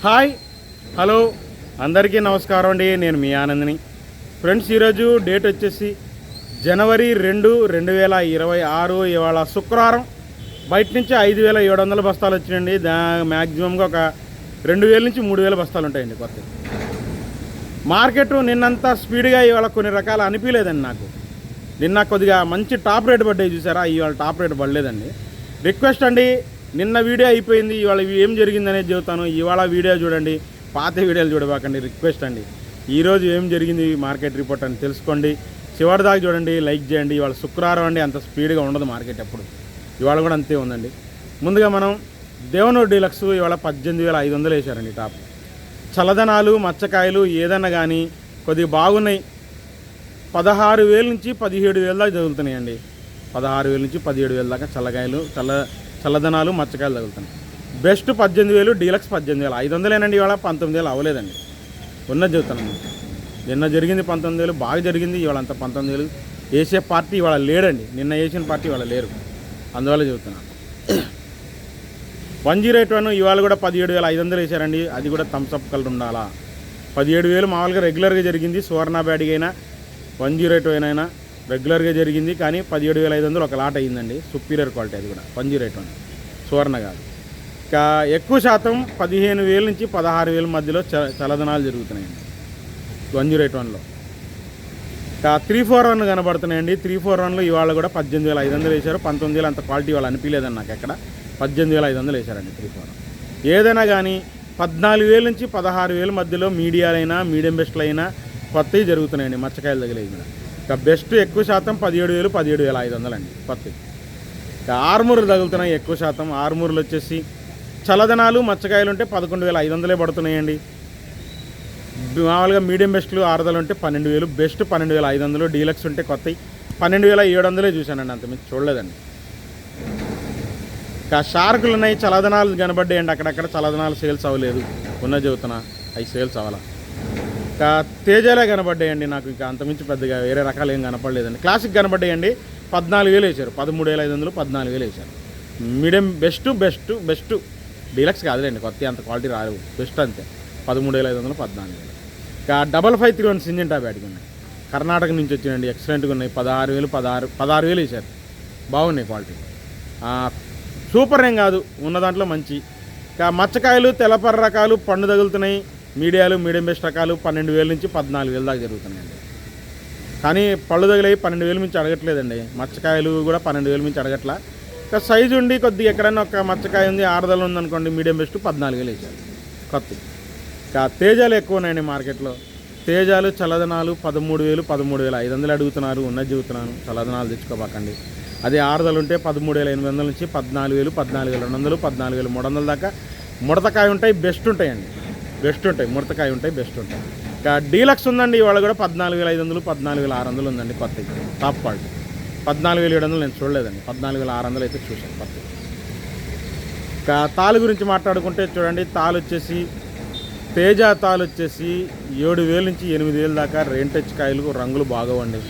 Hi hello అందరికీ నమస్కారం అండి. నేను మీ ఆనందిని. ఫ్రెండ్స్, ఈరోజు డేట్ వచ్చేసి జనవరి 2, 2026. ఇవాళ శుక్రవారం. బయట నుంచి 5,700 బస్తాలు వచ్చినాయండి. మ్యాక్సిమంగా ఒక 2,000 నుంచి 3,000 బస్తాలు ఉంటాయండి కొత్త. మార్కెట్ నిన్నంతా స్పీడ్గా ఇవాళ కొన్ని రకాలు అనిపించలేదండి నాకు. నిన్న కొద్దిగా మంచి టాప్ రేట్ పడ్డాయి చూసారా, ఇవాళ టాప్ రేట్ పడలేదండి. రిక్వెస్ట్ అండి, నిన్న వీడియో అయిపోయింది, ఇవాళ ఏం జరిగిందనేది చెబుతాను. ఇవాళ వీడియో చూడండి, పాత వీడియోలు చూడబాకండి. రిక్వెస్ట్ అండి, ఈరోజు ఏం జరిగింది మార్కెట్ రిపోర్ట్ అని తెలుసుకోండి. చివరి దాకా చూడండి, లైక్ చేయండి. ఇవాళ శుక్రవారం అండి, అంత స్పీడ్గా ఉండదు మార్కెట్ ఎప్పుడు. ఇవాళ కూడా అంతే ఉందండి. ముందుగా మనం దేవనూరు డీలక్స్ ఇవాళ 18,500 వేశారండి టాప్. చల్లదనాలు మచ్చకాయలు ఏదన్నా కానీ కొద్దిగా బాగున్నాయి. 16,000 నుంచి 17,000 దాకా తగులుతున్నాయండి. 16,000 నుంచి 17,000 దాకా చల్లకాయలు చల్లదనాలు మచ్చకాయలు తగులుతున్నాయి. బెస్ట్ 18,000, డీలక్స్ 18,500 ఇవాళ. 19,000 అవ్వలేదండి, ఉన్నది చెబుతాను. నిన్న జరిగింది 19,000, బాగా జరిగింది. ఇవాళ అంత 19,000 వేసే పార్టీ ఇవాళ లేడండి. నిన్న వేసిన పార్టీ ఇవాళ లేరు, అందువల్ల చెబుతున్నాను. 108 ఇవాళ కూడా 17,500 వేశారండి. అది కూడా థమ్స్అప్ కలర్ ఉండాలా. 17,000 మామూలుగా రెగ్యులర్గా జరిగింది. సువర్ణ బ్యాడ్గా అయినా 108 అయినా రెగ్యులర్గా జరిగింది. కానీ 17,500 ఒక లాట్ అయ్యిందండి. సుపీరియర్ క్వాలిటీ అది కూడా 108 సువర్ణ కాదు. ఇంకా ఎక్కువ శాతం 15,000 నుంచి 16,000 మధ్యలో చలదనాలు జరుగుతున్నాయండి 108లో. ఇంకా 341 కనబడుతున్నాయండి. 341లో ఇవాళ కూడా 18,500 వేశారు. 19,000 అంత క్వాలిటీ వాళ్ళు అనిపించలేదండి నాకు ఎక్కడ. 18,500 వేశారండి 341. ఏదైనా కానీ 14,000 నుంచి 16,000 మధ్యలో మీడియాలైనా మీడియం బెస్ట్లు అయినా కొత్తవి జరుగుతున్నాయండి. మచ్చకాయలు తగిలేవి కూడా. ఇంకా బెస్ట్ ఎక్కువ శాతం 17,000, 17,500 అండి కొత్తవి. ఇంకా ఆర్మూర్లు తగులుతున్నాయి ఎక్కువ శాతం. ఆర్మూర్లు వచ్చేసి చల్లదనాలు మచ్చకాయలు ఉంటే 11,500 పడుతున్నాయండి. మామూలుగా మీడియం బెస్ట్లు ఆరుదలు ఉంటే 12,000, బెస్ట్ 12,500, డీలక్స్ ఉంటే కొత్తవి 12,700 చూశానండి, అంతమించి చూడలేదండి. ఇంకా షార్కులు ఉన్నాయి, చల్లదనాలు కనబడ్డాయండి. అక్కడక్కడ చల్లదనాలు సేల్స్ అవ్వలేదు, ఉన్నది చెబుతున్నా, అవి సేల్స్ అవ్వాలా. ఇంకా తేజాలే కనబడ్డాయండి నాకు. ఇంకా అంతమించి పెద్దగా వేరే రకాలు ఏం కనపడలేదండి. క్లాసిక్ కనబడ్డాయండి. 14,000 వేశారు. 13,500, 14,000 వేశారు. మీడియం బెస్ట్ డీలక్స్ కాదులేండి, కొత్త అంత క్వాలిటీ రాదు. బెస్ట్ అంతే 13,500, 14,000. ఇంకా 5531 సింజెంటా బ్యాట్గా ఉన్నాయి. కర్ణాటక నుంచి వచ్చినండి, ఎక్సలెంట్గా ఉన్నాయి. 16,000, 16,000 వేశారు. బాగున్నాయి క్వాలిటీ, సూపర్ ఏం కాదు, ఉన్న దాంట్లో మంచి. ఇంకా మచ్చకాయలు తెల్లపర్ర రకాలు పండు తగులుతున్నాయి. మీడియాలు మీడియం బెస్ట్ రకాలు 12,000 నుంచి 14,000 దాకా జరుగుతున్నాయండి. కానీ పళ్ళు తగిలేవి 12,000 నుంచి అడగట్లేదండి. మచ్చకాయలు కూడా 12,000 నుంచి అడగట్లా. ఇంకా సైజు ఉండి కొద్దిగా ఎక్కడైనా ఒక మచ్చకాయ ఉంది, ఆరుదల ఉందనుకోండి, మీడియం బెస్ట్ 14,000 వేసారు కొత్త. ఇంకా తేజాలు ఎక్కువ ఉన్నాయండి మార్కెట్లో. తేజాలు చల్లదనాలు 13,000, 13,500 అడుగుతున్నారు, ఉన్నది చెబుతున్నాను. చల్లదనాలు తెచ్చుకోబాకండి. అదే ఆరుదలు ఉంటే 13,800 నుంచి 14,000, 14,200, 14,300 దాకా ముడతకాయ ఉంటాయి, బెస్ట్ ఉంటాయండి. బెస్ట్ ఉంటాయి, ముడతకాయ ఉంటాయి, బెస్ట్ ఉంటాయి. ఇంకా డీలక్స్ ఉందండి ఇవాళ కూడా 14,500, 14,600 ఉందండి కొత్త. టాప్ క్వాలిటీ 14,700 నేను చూడలేదండి. 14,600 అయితే చూశాను కొత్త. ఇంకా తాలు గురించి మాట్లాడుకుంటే చూడండి, తాలు వచ్చేసి తేజ తాలు వచ్చేసి 7,000 నుంచి 8,000 దాకా రెయిన్ టచ్ కాయలు. రంగులు బాగోవండి.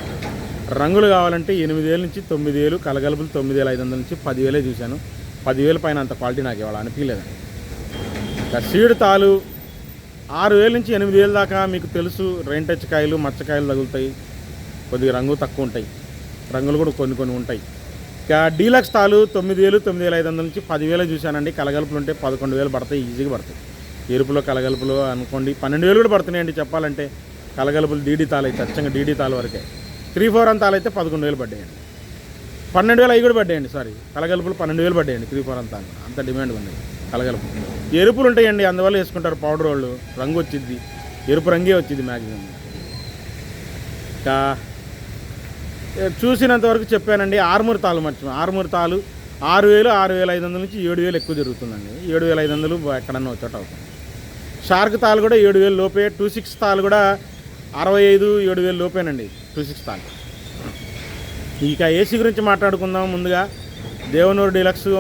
రంగులు కావాలంటే 8,000 నుంచి 9,000, కలగలుపులు 9,500 నుంచి 10,000 చూశాను. 10,000 పైన అంత క్వాలిటీ నాకు ఇవాళ అనిపించలేదండి. ఇంకా సీడ్ తాలు 6,000 నుంచి 8,000 దాకా మీకు తెలుసు. రెయిన్ టచ్ కాయలు మచ్చకాయలు తగులుతాయి, కొద్దిగా రంగు తక్కువ ఉంటాయి, రంగులు కూడా కొన్ని ఉంటాయి. ఇంకా డీలక్స్ తాలు 9,000, 9,500 నుంచి 10,000 చూశానండి. కలగలుపులు ఉంటే 11,000 పడతాయి, ఈజీగా పడతాయి. ఎరుపులో కలగలుపులు అనుకోండి 12,000 కూడా పడుతున్నాయండి చెప్పాలంటే. కలగలుపులు డీడీ తాలు అయితే అచ్చంగా డీడీ తాలు వరకే. 341 తాలు అయితే 11,000 పడ్డాయండి. 12,000 అవి కూడా పడ్డాయండి. సారీ, కలగలుపులు 12,000 పడ్డాయండి. 341 తాలు అంత డిమాండ్ ఉంది. కలగలుపు ఎరుపులు ఉంటాయండి, అందువల్ల వేసుకుంటారు పౌడర్ వాళ్ళు. రంగు వచ్చింది, ఎరుపు రంగే వచ్చింది మ్యాక్సిమం. ఇంకా చూసినంత వరకు చెప్పానండి. ఆర్మూర్ తాలు ఆర్మూర్ తాలు 6,000, 6,500 నుంచి 7,000 ఎక్కువ జరుగుతుందండి. 7,500 ఎక్కడన్నా వచ్చేట అవుతుంది. షార్క్ తాలు కూడా 7,000 లోపే. 26 తాలు కూడా 65, 7,000 లోపేనండి 26 తాలు. ఇక ఏసీ గురించి మాట్లాడుకుందాం. ముందుగా దేవనూరు డీలక్స్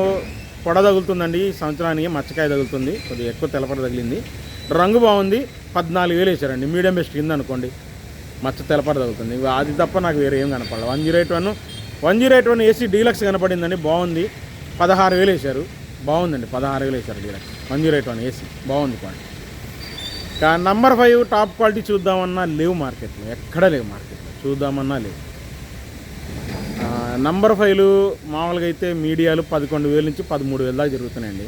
పొడ తగులుతుందండి ఈ సంవత్సరానికి. మచ్చకాయ తగులుతుంది, కొద్దిగా ఎక్కువ తెల్లపడ తగిలింది. రంగు బాగుంది. 14,000 వేసారండి. మీడియం బెస్ట్ కింద అనుకోండి, మచ్చ తెల్లపడ తగులుతుంది. అది తప్ప నాకు వేరే ఏం కనపడదు. 108 ఏసీ డీలక్స్ కనపడిందండి, బాగుంది. 16,000 వేశారు, బాగుందండి. 16,000 వేశారు డీలక్స్. 108 ఏసీ బాగుంది క్వాలిటీ. నంబర్ 5 టాప్ క్వాలిటీ చూద్దామన్నా లేవు మార్కెట్లో, ఎక్కడ లేవు మార్కెట్లో, చూద్దామన్నా లేవు. నంబర్ 5లు మామూలుగా అయితే మీడియాలు 11,000 నుంచి 13,000 దాకా జరుగుతున్నాయండి.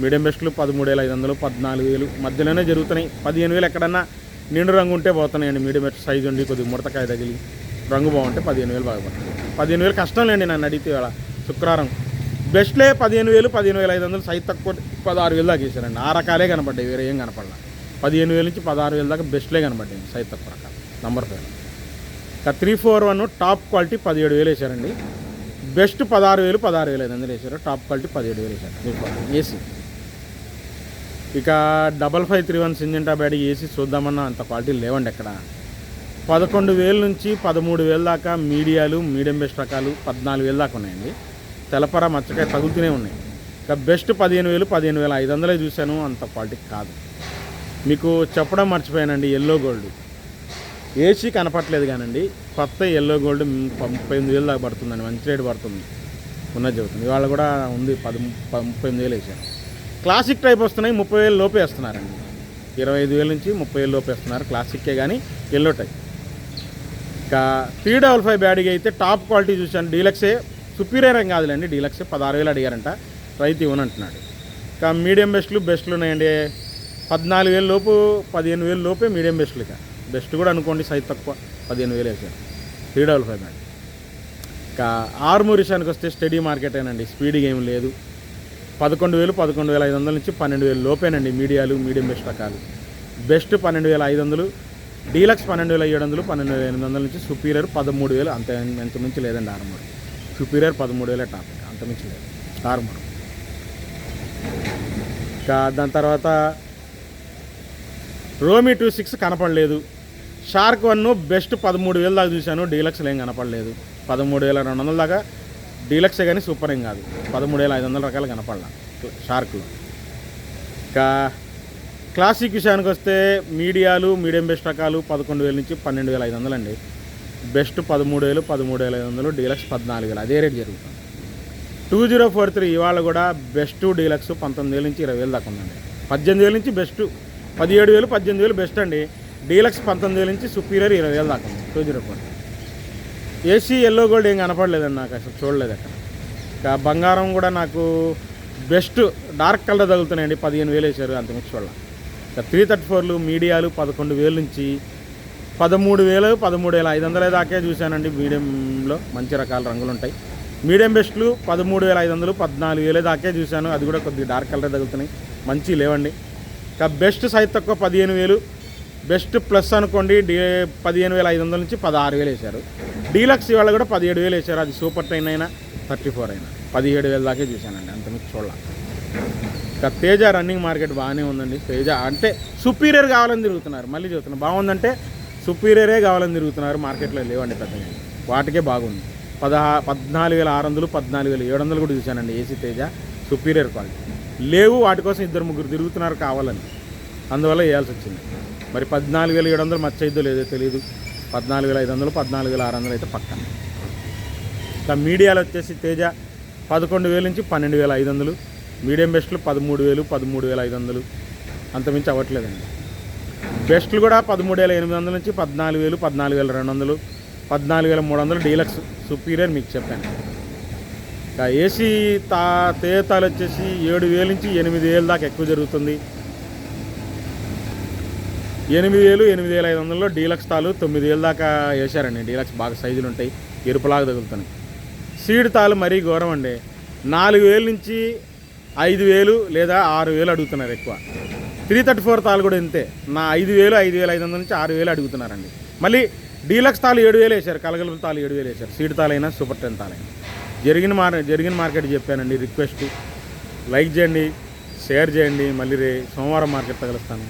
మీడియం బెస్ట్లు 13,500, 14,000 మధ్యలోనే జరుగుతున్నాయి. 15,000 ఎక్కడన్నా నిండు రంగు ఉంటే పోతున్నాయండి. మీడియం బెస్ట్ సైజు ఉండి కొద్దిగా ముడతకాయ తగిలి రంగు బాగుంటే 15,000 బాగా పడుతుంది. 15,000 కష్టం లేండి నన్ను అడిగితే. ఇవాళ శుక్రవారం బెస్ట్లే 15,000, 15,500, సైజు తక్కువ 16,000 దాకా వేసారండి. ఆ రకాలే కనపడ్డాయి, వేరే ఏం కనపడలా. 15,000 నుంచి 16,000 దాకా బెస్ట్లే కనపడ్డాయి సైజు తక్కువ రకాలు నంబర్ 5. 341 టాప్ క్వాలిటీ 17,000 వేసారండి. బెస్ట్ 16,000, 16,500 వేసారు. టాప్ క్వాలిటీ 17,000 వేసారు ఏసీ. ఇక 5531 సింజెంటా బ్యాడీ ఏసీ చూద్దామన్నా అంత క్వాలిటీ లేవండి ఎక్కడ. 11,000 నుంచి 13,000 దాకా మీడియాలు, మీడియం బెస్ట్ రకాలు 14,000 దాకా ఉన్నాయండి. తెలపర మచ్చకాయ తగులుతూనే ఉన్నాయి. ఇక బెస్ట్ 15,000, 15,500 చూశాను, అంత క్వాలిటీ కాదు. మీకు చెప్పడం మర్చిపోయానండి, ఎల్లో గోల్డ్ ఏసీ కనపట్లేదు కానండి, కొత్త ఎల్లో గోల్డ్ 38,000 దాకా పడుతుందండి. మంచి రేటు పడుతుంది ఉన్నది చెబుతుంది. ఇవాళ కూడా ఉంది 38,000 వేసారు. క్లాసిక్ టైప్ వస్తున్నాయి, 30,000 లోపే వేస్తున్నారండి. 25,000 నుంచి 30,000 లోపే వేస్తున్నారు క్లాసిక్కే కానీ ఎల్లో టైప్. ఇంకా 355 బ్యాడీగా అయితే టాప్ క్వాలిటీ చూశాను. డీలక్సే, సుపీరియర్ ఏం కాదులేండి, డీలక్సే 16,000 అడిగారంట, రైతు ఇవ్వనంటున్నాడు. ఇంకా మీడియం బెస్ట్లు ఉన్నాయండి. 14,000 లోపు 15,000 లోపే మీడియం బెస్ట్లు. ఇక బెస్ట్ కూడా అనుకోండి సైజ్ తక్కువ 15,000 వేసారు 355 బ్యాడీ. ఇంకా ఆర్మూర్ విషయానికి వస్తే స్టడీ మార్కెటేనండి, స్పీడ్గా ఏం లేదు. 11,000, 11,500 నుంచి 12,000 లోపేనండి మీడియాలు, మీడియం బెస్ట్ రకాలు. బెస్ట్ 12,500, డీలక్స్ 12,700, 12,800 నుంచి సుపీరియర్ 13,000. అంత మించి లేదండి ఆర్మూర్. సుపీరియర్ 13,000 టాప్, అంత మించి లేదు ఆర్మూర్. ఇంకా దాని తర్వాత రోమీ 26 కనపడలేదు. షార్క్ 1 బెస్ట్ 13,000 దాకా చూశాను, డీలక్స్లో ఏం కనపడలేదు. 13,200 దాకా డీలక్సే కానీ సూపర్ ఏం కాదు. 13,500 రకాలు కనపడలా షార్క్లో. ఇంకా క్లాసిక్ విషయానికి వస్తే మీడియాలు, మీడియం బెస్ట్ రకాలు 11,000 నుంచి 12,500 అండి. బెస్ట్ 13,000, 13,500, డీలక్స్ 14,000, అదే రేట్ జరుగుతుంది. 2043 ఇవాళ కూడా బెస్ట్ డీలక్స్ 19,000 నుంచి 20,000 దాకా ఉందండి. 18,000 నుంచి బెస్ట్ 17,000, 18,000 బెస్ట్ అండి. డీలక్స్ 19,000 నుంచి సుపీరియర్ 20,000 దాకా ఉంది. 2043 ఏసీ ఎల్లో గోల్డ్ ఏం కనపడలేదండి, నాకు అసలు చూడలేదు అక్కడ. ఇంకా బంగారం కూడా నాకు బెస్ట్ డార్క్ కలర్ తగులుతున్నాయండి, 15,000 వేసారు, అంతమించి చూడాలి. ఇంకా 334లు మీడియాలు 11,000 నుంచి 13,000, 13,500 దాకే చూశానండి. మీడియంలో మంచి రకాల రంగులు ఉంటాయి. మీడియం బెస్ట్లు 13,500, 14,000 దాకే చూశాను, అది కూడా కొద్దిగా డార్క్ కలర్ తగులుతున్నాయి, మంచి లేవండి. ఇంకా బెస్ట్ సైజ్ తక్కువ 15,000, బెస్ట్ ప్లస్ అనుకోండి 15,500 నుంచి 16,000 వేశారు. డీలక్స్ ఇవాళ కూడా 17,000 వేశారు, అది సూపర్ 10 అయినా 34 అయినా 17,000 దాకే చూశానండి, అంత మీకు చూడాలి. ఇంకా తేజ రన్నింగ్ మార్కెట్ బాగానే ఉందండి. తేజ అంటే సుపీరియర్ కావాలని తిరుగుతున్నారు, మళ్ళీ చెబుతున్నారు, బాగుందంటే సుపీరియరే కావాలని తిరుగుతున్నారు. మార్కెట్లో లేవండి పెద్దగా, వాటికే బాగుంది. 14,600, 14,700 కూడా చూశానండి ఏసీ తేజ సుపీరియర్ క్వాలిటీ. లేవు, వాటి కోసం 2-3 తిరుగుతున్నారు కావాలని, అందువల్ల వేయాల్సి వచ్చింది. మరి 14,700 మచ్చ అయిద్దో లేదో తెలియదు. 14,500, 14,600 అయితే పక్కన. ఇంకా మీడియాలో వచ్చేసి తేజ 11,000 నుంచి 12,500, మీడియం బెస్ట్లు 13,000, 13,500, అంతమించి అవ్వట్లేదండి. బెస్ట్లు కూడా 13,800 నుంచి 14,000, 14,200, 14,300 డీలక్స్ సుపీరియర్ మీకు చెప్పాను. ఇంకా ఏసీ తేజాలు వచ్చేసి 7,000 నుంచి 8,000 దాకా ఎక్కువ జరుగుతుంది. 8,000, 8,500లో డీలక్స్ తాలు 9,000 దాకా వేశారండి. డీలక్స్ బాగా సైజులు ఉంటాయి, ఎరుపులాగా తగులుతున్నాయి. సీడ్ తాలు మరీ ఘోరం అండి, 4,000 నుంచి 5,000 లేదా 6,000 అడుగుతున్నారు ఎక్కువ. 334 తాలు కూడా ఇంతే, 5,000, 5,500 నుంచి 6,000 అడుగుతున్నారండి. మళ్ళీ డీలక్స్ తాలు 7,000 వేశారు, కలగలుపు తాలు 7,000 వేశారు. సీడ్ తాలైనా సూపర్ 10 తాలైనా. జరిగిన మార్కెట్ చెప్పానండి. రిక్వెస్ట్ లైక్ చేయండి, షేర్ చేయండి. మళ్ళీ సోమవారం మార్కెట్ తగలుస్తాను.